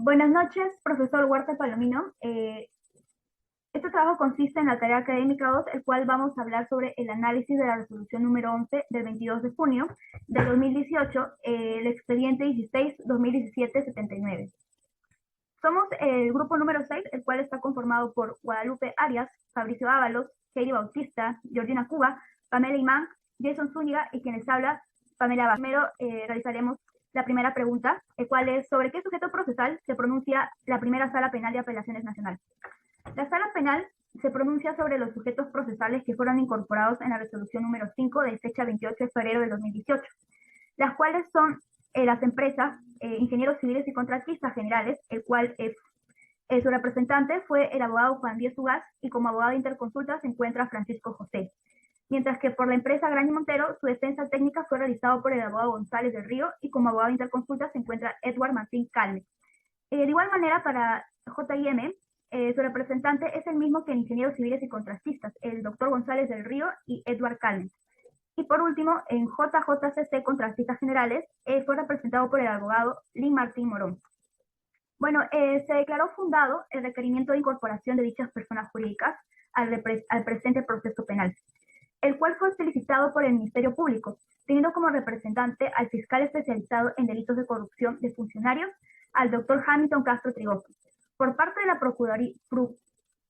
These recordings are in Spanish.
Buenas noches, profesor Huerta Palomino. Este trabajo consiste en la tarea académica 2, el cual vamos a hablar sobre el análisis de la resolución número 11 del 22 de junio de 2018, el expediente 16-2017-79. Somos el grupo número 6, el cual está conformado por Guadalupe Arias, Fabricio Ábalos, Heidi Bautista, Georgina Cuba, Pamela Imán, Jason Zúñiga y quienes habla, Pamela Vaz. Primero realizaremos la primera pregunta, el cual es sobre qué sujeto procesal se pronuncia la primera Sala Penal de Apelaciones Nacional. La Sala Penal se pronuncia sobre los sujetos procesales que fueron incorporados en la resolución número 5 de fecha 28 de febrero de 2018, las cuales son las empresas, ingenieros civiles y contratistas generales, el cual su representante fue el abogado Juan Díaz Ugaz y como abogado de interconsulta se encuentra Francisco José. Mientras que por la empresa Grani Montero, su defensa técnica fue realizado por el abogado González del Río y como abogado de interconsulta se encuentra Edward Martín Calme. De igual manera, para J&M, su representante es el mismo que en ingenieros civiles y contratistas, el doctor González del Río y Edward Calme. Y por último, en JJCC Contratistas Generales, fue representado por el abogado Lin Martín Morón. Bueno, se declaró fundado el requerimiento de incorporación de dichas personas jurídicas al presente proceso penal, el cual fue solicitado por el Ministerio Público, teniendo como representante al fiscal especializado en delitos de corrupción de funcionarios, al doctor Hamilton Castro Trigoso. Por parte de la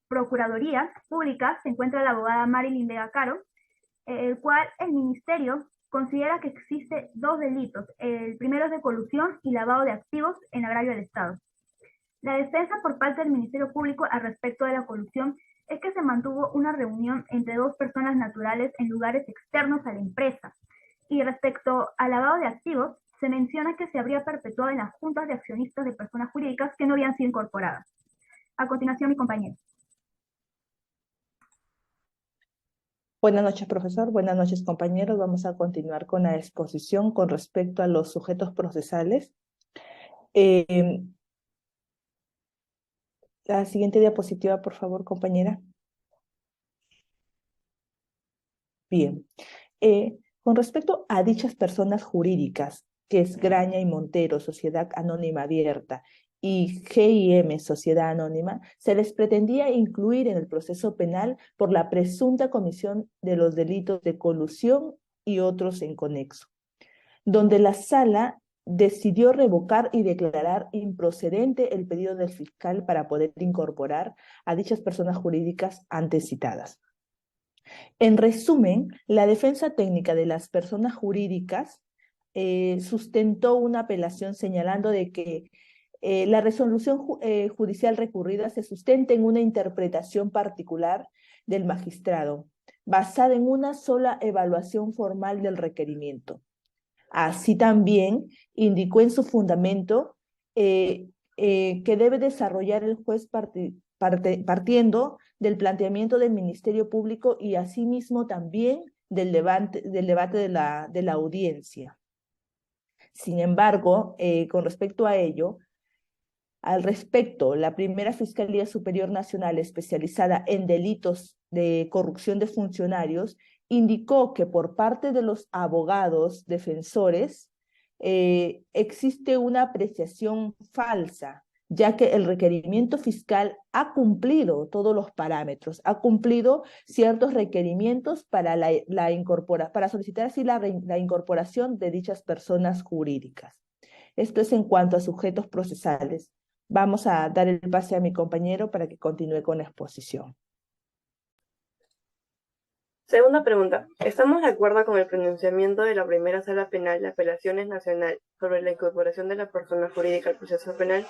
Procuraduría Pública se encuentra la abogada Marilyn Vega Caro, el cual el Ministerio considera que existe dos delitos. El primero es de colusión y lavado de activos en agravio del Estado. La defensa por parte del Ministerio Público al respecto de la colusión es que se mantuvo una reunión entre dos personas naturales en lugares externos a la empresa. Y respecto al lavado de activos, se menciona que se habría perpetuado en las juntas de accionistas de personas jurídicas que no habían sido incorporadas. A continuación, mi compañero. Buenas noches, profesor. Buenas noches, compañeros. Vamos a continuar con la exposición con respecto a los sujetos procesales. La siguiente diapositiva, por favor, compañera. Bien. Con respecto a dichas personas jurídicas, que es Graña y Montero, Sociedad Anónima Abierta, y G&M, Sociedad Anónima, se les pretendía incluir en el proceso penal por la presunta comisión de los delitos de colusión y otros en conexo, donde la sala decidió revocar y declarar improcedente el pedido del fiscal para poder incorporar a dichas personas jurídicas antes citadas. En resumen, la defensa técnica de las personas jurídicas sustentó una apelación señalando de que la resolución judicial recurrida se sustenta en una interpretación particular del magistrado, basada en una sola evaluación formal del requerimiento. Así también indicó en su fundamento que debe desarrollar el juez partiendo del planteamiento del Ministerio Público y asimismo también del debate de la audiencia. Sin embargo, con respecto a ello, la primera Fiscalía Superior Nacional especializada en delitos de corrupción de funcionarios indicó que por parte de los abogados defensores existe una apreciación falsa, ya que el requerimiento fiscal ha cumplido todos los parámetros, ha cumplido ciertos requerimientos para para solicitar así la incorporación de dichas personas jurídicas. Esto es en cuanto a sujetos procesales. Vamos a dar el pase a mi compañero para que continúe con la exposición. Segunda pregunta. ¿Estamos de acuerdo con el pronunciamiento de la primera Sala Penal de Apelaciones Nacional sobre la incorporación de la persona jurídica al proceso penal?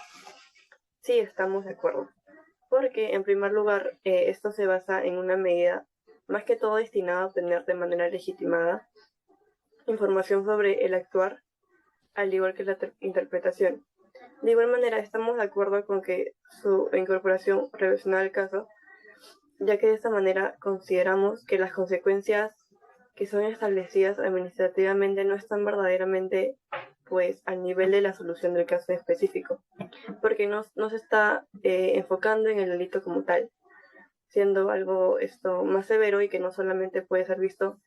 Sí, estamos de acuerdo. Porque, en primer lugar, esto se basa en una medida más que todo destinada a obtener de manera legitimada información sobre el actuar, al igual que la interpretación. De igual manera, estamos de acuerdo con que su incorporación relacionada al caso, ya que de esta manera consideramos que las consecuencias que son establecidas administrativamente no están verdaderamente al nivel de la solución del caso específico, porque no se está enfocando en el delito como tal, siendo algo más severo y que no solamente puede ser visto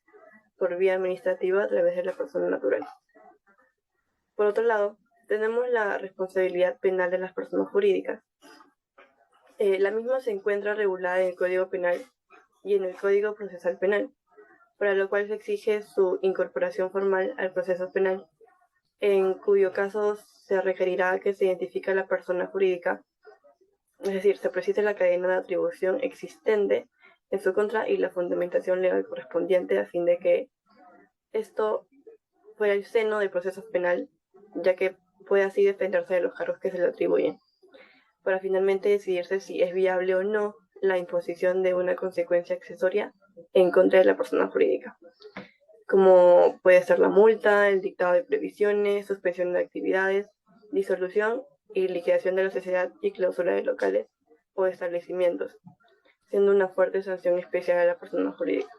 por vía administrativa a través de la persona natural. Por otro lado, tenemos la responsabilidad penal de las personas jurídicas. La misma se encuentra regulada en el Código Penal y en el Código Procesal Penal, para lo cual se exige su incorporación formal al proceso penal, en cuyo caso se requerirá que se identifique a la persona jurídica, es decir, se precise la cadena de atribución existente en su contra y la fundamentación legal correspondiente a fin de que esto fuera el seno del proceso penal, ya que puede así defenderse de los cargos que se le atribuyen, para finalmente decidirse si es viable o no la imposición de una consecuencia accesoria en contra de la persona jurídica, como puede ser la multa, el dictado de previsiones, suspensión de actividades, disolución y liquidación de la sociedad y clausura de locales o establecimientos, siendo una fuerte sanción especial a la persona jurídica.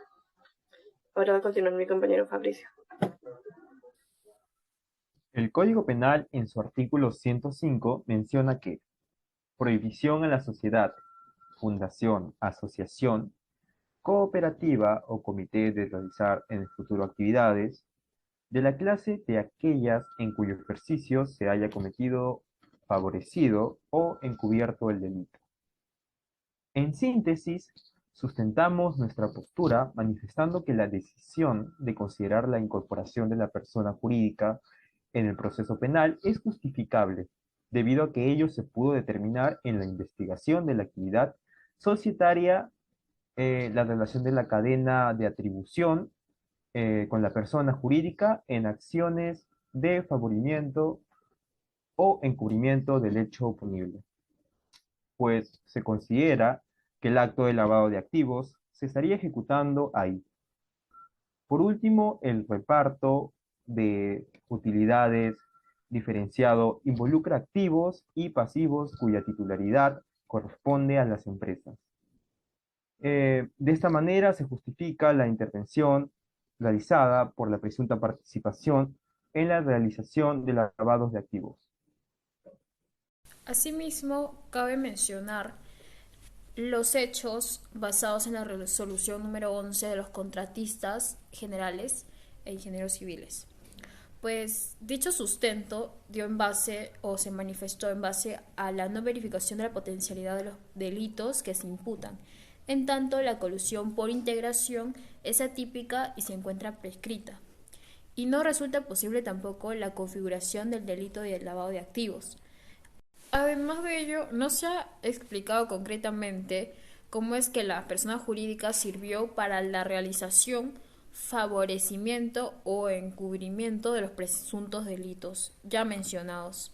Ahora va a continuar mi compañero Fabricio. El Código Penal, en su artículo 105, menciona que prohibición a la sociedad, fundación, asociación, cooperativa o comité de realizar en el futuro actividades de la clase de aquellas en cuyo ejercicio se haya cometido, favorecido o encubierto el delito. En síntesis, sustentamos nuestra postura manifestando que la decisión de considerar la incorporación de la persona jurídica en el proceso penal es justificable, debido a que ello se pudo determinar en la investigación de la actividad societaria, la relación de la cadena de atribución con la persona jurídica en acciones de favorimiento o encubrimiento del hecho punible, pues se considera que el acto de lavado de activos se estaría ejecutando ahí. Por último, el reparto de utilidades diferenciado involucra activos y pasivos cuya titularidad corresponde a las empresas. De esta manera se justifica la intervención realizada por la presunta participación en la realización de lavados de activos. Asimismo, cabe mencionar los hechos basados en la resolución número 11 de los contratistas generales e ingenieros civiles. Pues dicho sustento dio en base o se manifestó en base a la no verificación de la potencialidad de los delitos que se imputan. En tanto, la colusión por integración es atípica y se encuentra prescrita. Y no resulta posible tampoco la configuración del delito de lavado de activos. Además de ello, no se ha explicado concretamente cómo es que la persona jurídica sirvió para la realización, favorecimiento o encubrimiento de los presuntos delitos ya mencionados,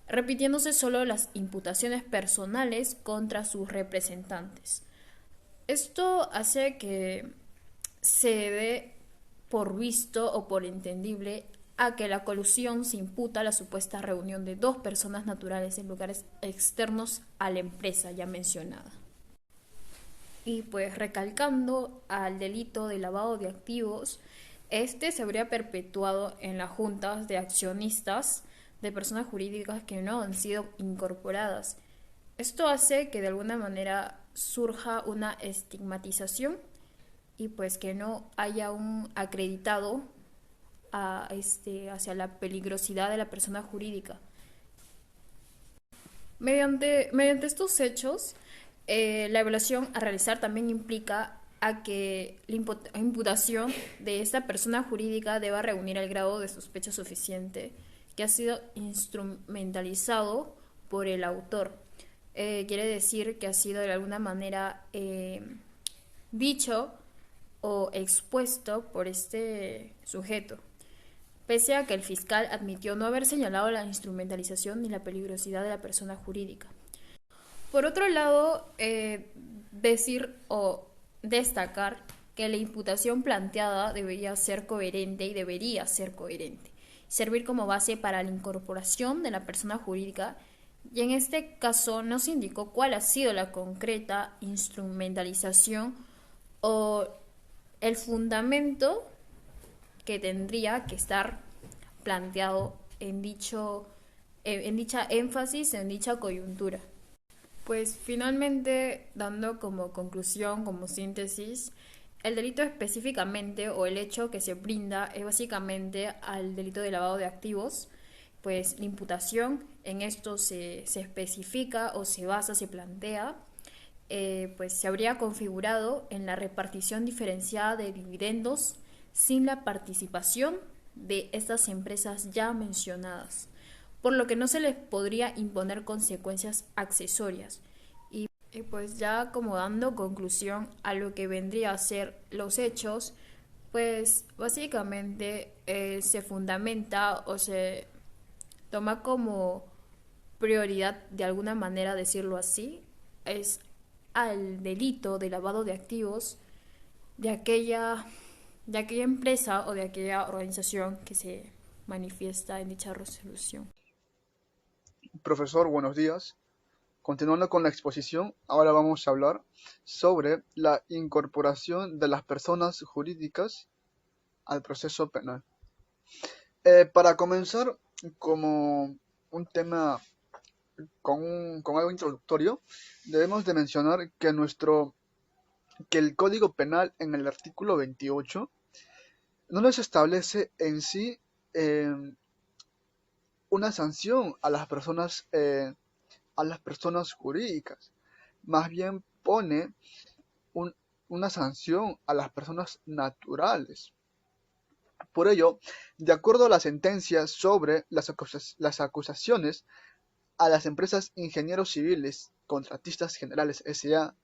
repitiéndose solo las imputaciones personales contra sus representantes. Esto hace que se dé por visto o por entendible a que la colusión se imputa a la supuesta reunión de dos personas naturales en lugares externos a la empresa ya mencionada. Y pues recalcando al delito de lavado de activos, este se habría perpetuado en las juntas de accionistas de personas jurídicas que no han sido incorporadas. Esto hace que de alguna manera surja una estigmatización y pues que no haya un acreditado hacia la peligrosidad de la persona jurídica. Mediante estos hechos, la evaluación a realizar también implica a que la imputación de esta persona jurídica deba reunir el grado de sospecha suficiente que ha sido instrumentalizado por el autor. Quiere decir que ha sido de alguna manera dicho o expuesto por este sujeto, pese a que el fiscal admitió no haber señalado la instrumentalización ni la peligrosidad de la persona jurídica. Por otro lado, decir o destacar que la imputación planteada debería ser coherente, servir como base para la incorporación de la persona jurídica, y en este caso no se indicó cuál ha sido la concreta instrumentalización o el fundamento que tendría que estar planteado en dicha énfasis, en dicha coyuntura. Pues finalmente, dando como conclusión, como síntesis, el delito específicamente o el hecho que se brinda es básicamente al delito de lavado de activos, pues la imputación en esto se especifica o se basa, se plantea, pues se habría configurado en la repartición diferenciada de dividendos sin la participación de estas empresas ya mencionadas, por lo que no se les podría imponer consecuencias accesorias. Y pues ya como dando conclusión a lo que vendría a ser los hechos, pues básicamente se fundamenta o se toma como prioridad, de alguna manera decirlo así, es al delito de lavado de activos de aquella empresa o de aquella organización que se manifiesta en dicha resolución. Profesor, buenos días. Continuando con la exposición, ahora vamos a hablar sobre la incorporación de las personas jurídicas al proceso penal. Para comenzar, como un tema con algo introductorio, debemos de mencionar que el Código Penal en el artículo 28 no les establece en sí una sanción a las personas jurídicas, más bien pone una sanción a las personas naturales. Por ello, de acuerdo a la sentencia sobre las acusaciones a las empresas Ingenieros Civiles, Contratistas Generales S.A.,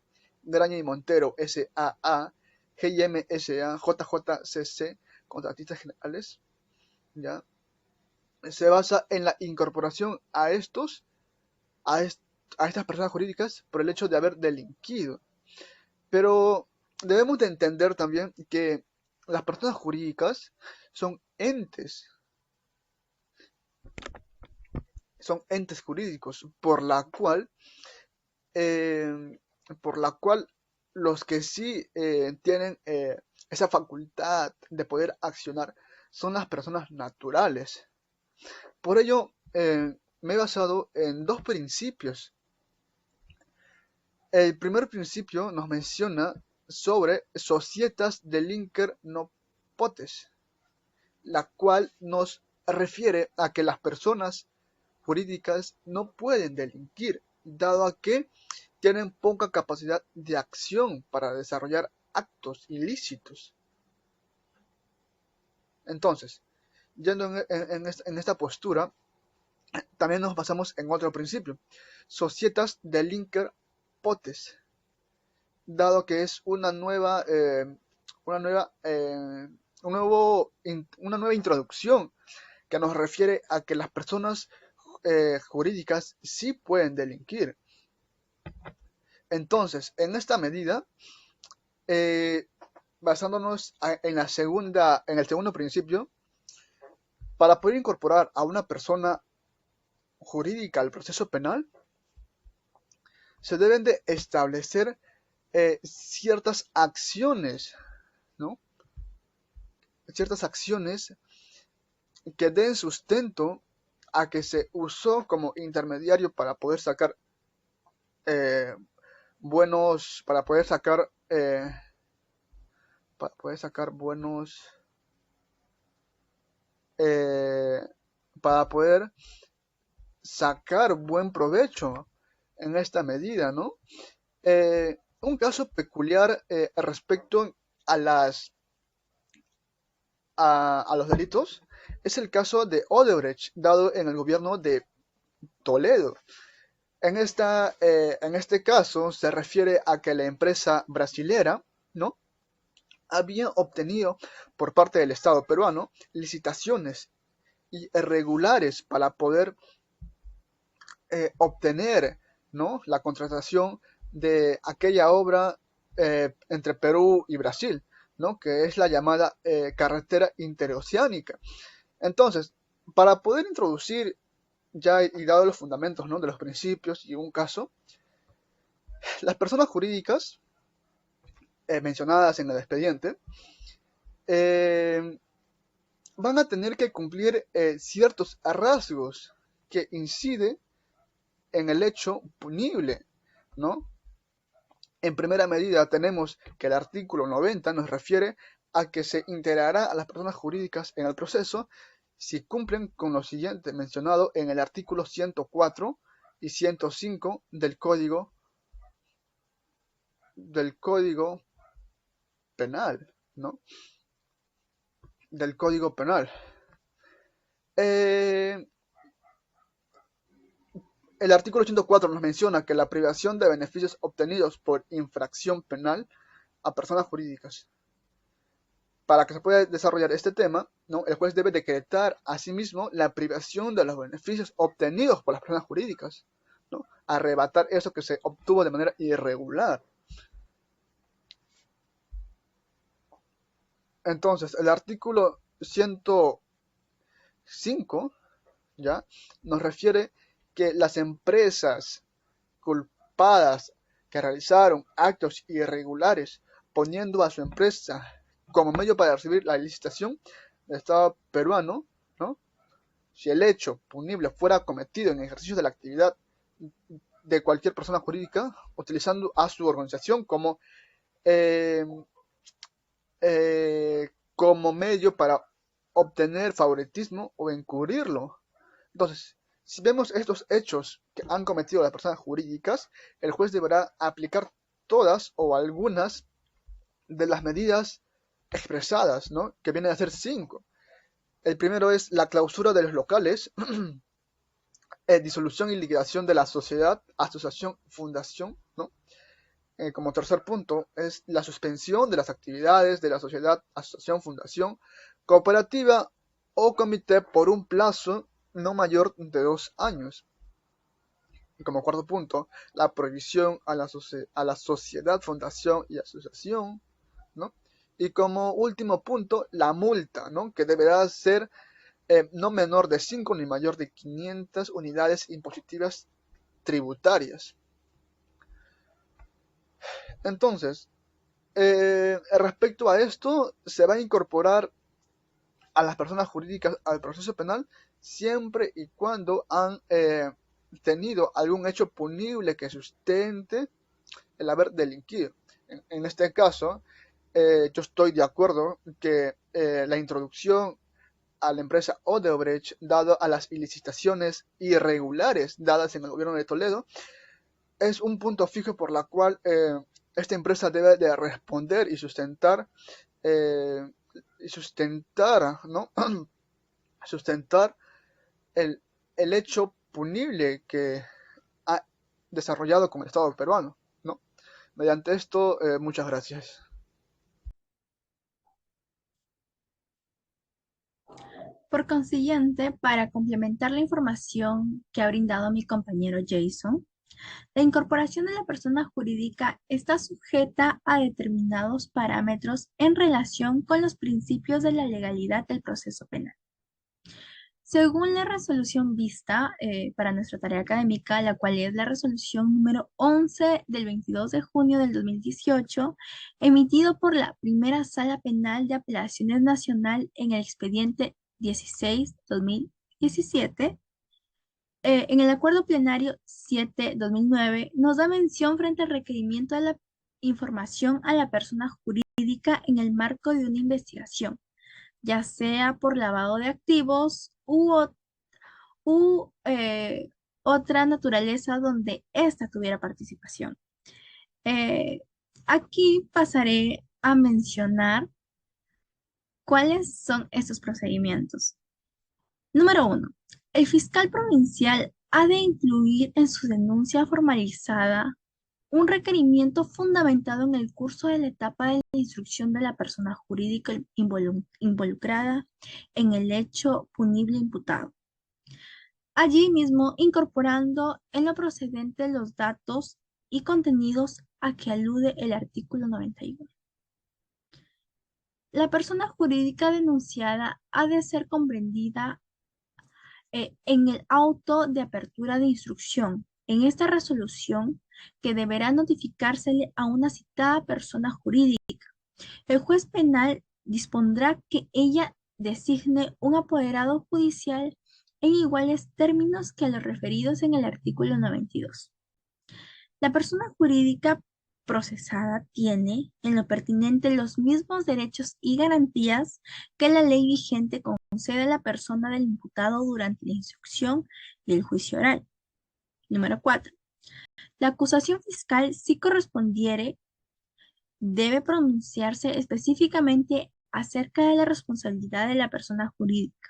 Graña y Montero S.A.A., G&M S.A., JJCC, Contratistas Generales, ¿ya? Se basa en la incorporación a estas personas jurídicas por el hecho de haber delinquido. Pero debemos de entender también que las personas jurídicas son entes jurídicos por la cual los que sí tienen esa facultad de poder accionar son las personas naturales. Por ello, me he basado en dos principios. El primer principio nos menciona sobre societas delinquer non potes, la cual nos refiere a que las personas jurídicas no pueden delinquir, dado a que tienen poca capacidad de acción para desarrollar actos ilícitos. Entonces, yendo en esta postura, también nos basamos en otro principio, societas delinquer potes, dado que es una nueva introducción que nos refiere a que las personas jurídicas sí pueden delinquir. Entonces, en esta medida, basándonos en el segundo principio, para poder incorporar a una persona jurídica al proceso penal, se deben de establecer ciertas acciones, ¿no? Ciertas acciones que den sustento a que se usó como intermediario para poder sacar buenos para poder sacar buen provecho en esta medida, ¿no? Un caso peculiar respecto a los delitos es el caso de Odebrecht, dado en el gobierno de Toledo. En este caso se refiere a que la empresa brasilera, ¿no?, había obtenido por parte del Estado peruano licitaciones irregulares para poder obtener, ¿no?, la contratación de aquella obra entre Perú y Brasil, ¿no?, que es la llamada carretera interoceánica. Entonces, para poder introducir ya y dado los fundamentos, ¿no?, de los principios y un caso, las personas jurídicas mencionadas en el expediente van a tener que cumplir ciertos rasgos que inciden en el hecho punible, ¿no? En primera medida tenemos que el artículo 90 nos refiere a que se integrará a las personas jurídicas en el proceso si cumplen con lo siguiente mencionado en el artículo 104 y 105 del Código Penal, ¿no? Del Código Penal. El artículo 104 nos menciona que la privación de beneficios obtenidos por infracción penal a personas jurídicas. Para que se pueda desarrollar este tema, ¿no? El juez debe decretar asimismo la privación de los beneficios obtenidos por las personas jurídicas, ¿no? Arrebatar eso que se obtuvo de manera irregular. Entonces, el artículo 105 ¿ya? Nos refiere que las empresas culpadas que realizaron actos irregulares poniendo a su empresa como medio para recibir la licitación del Estado peruano, ¿no? Si el hecho punible fuera cometido en ejercicio de la actividad de cualquier persona jurídica, utilizando a su organización como medio para obtener favoritismo o encubrirlo. Entonces, si vemos estos hechos que han cometido las personas jurídicas, el juez deberá aplicar todas o algunas de las medidas expresadas, ¿no? Que vienen a ser 5. El primero es la clausura de los locales, disolución y liquidación de la sociedad, asociación, fundación, ¿no? Como tercer punto es la suspensión de las actividades de la sociedad, asociación, fundación, cooperativa o comité por un plazo no mayor de 2 años. Y como cuarto punto, la prohibición a la sociedad, fundación y asociación, ¿no? Y como último punto, la multa, ¿no? Que deberá ser no menor de 5 ni mayor de 500 unidades impositivas tributarias. Entonces, respecto a esto, se va a incorporar a las personas jurídicas al proceso penal siempre y cuando han tenido algún hecho punible que sustente el haber delinquido. En este caso, yo estoy de acuerdo que la introducción a la empresa Odebrecht, dado a las licitaciones irregulares dadas en el gobierno de Toledo, es un punto fijo por la cual esta empresa debe de responder y sustentar, ¿no? sustentar el hecho punible que ha desarrollado con el Estado peruano, ¿no? Mediante esto, muchas gracias. Por consiguiente, para complementar la información que ha brindado mi compañero Jason, la incorporación de la persona jurídica está sujeta a determinados parámetros en relación con los principios de la legalidad del proceso penal. Según la resolución vista para nuestra tarea académica, la cual es la resolución número 11 del 22 de junio del 2018, emitido por la Primera Sala Penal de Apelaciones Nacional en el expediente 16-2017, en el acuerdo plenario 7-2009, nos da mención frente al requerimiento de la información a la persona jurídica en el marco de una investigación, ya sea por lavado de activos u otra naturaleza donde ésta tuviera participación. Aquí pasaré a mencionar cuáles son estos procedimientos. Número 1. El fiscal provincial ha de incluir en su denuncia formalizada un requerimiento fundamentado en el curso de la etapa de la instrucción de la persona jurídica involucrada en el hecho punible imputado. Allí mismo incorporando en lo procedente los datos y contenidos a que alude el artículo 91. La persona jurídica denunciada ha de ser comprendida en el auto de apertura de instrucción, en esta resolución que deberá notificársele a una citada persona jurídica. El juez penal dispondrá que ella designe un apoderado judicial en iguales términos que los referidos en el artículo 92. La persona jurídica procesada tiene, en lo pertinente, los mismos derechos y garantías que la ley vigente con concede a la persona del imputado durante la instrucción y el juicio oral. Número 4. La acusación fiscal, si correspondiere, debe pronunciarse específicamente acerca de la responsabilidad de la persona jurídica.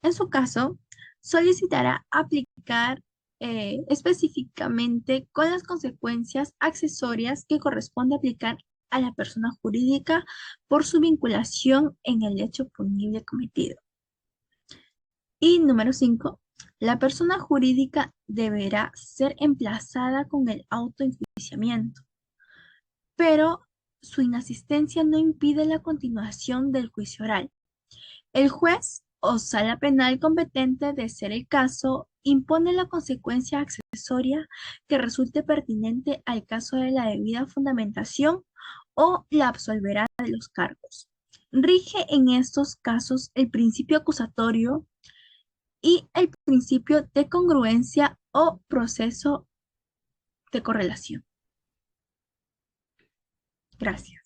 En su caso, solicitará aplicar específicamente con las consecuencias accesorias que corresponde aplicar a la persona jurídica por su vinculación en el hecho punible cometido. Y número 5, la persona jurídica deberá ser emplazada con el autoenjuiciamiento, pero su inasistencia no impide la continuación del juicio oral. El juez o sala penal competente, de ser el caso, impone la consecuencia accesoria que resulte pertinente al caso de la debida fundamentación o la absolverá de los cargos. Rige en estos casos el principio acusatorio y el principio de congruencia o proceso de correlación. Gracias.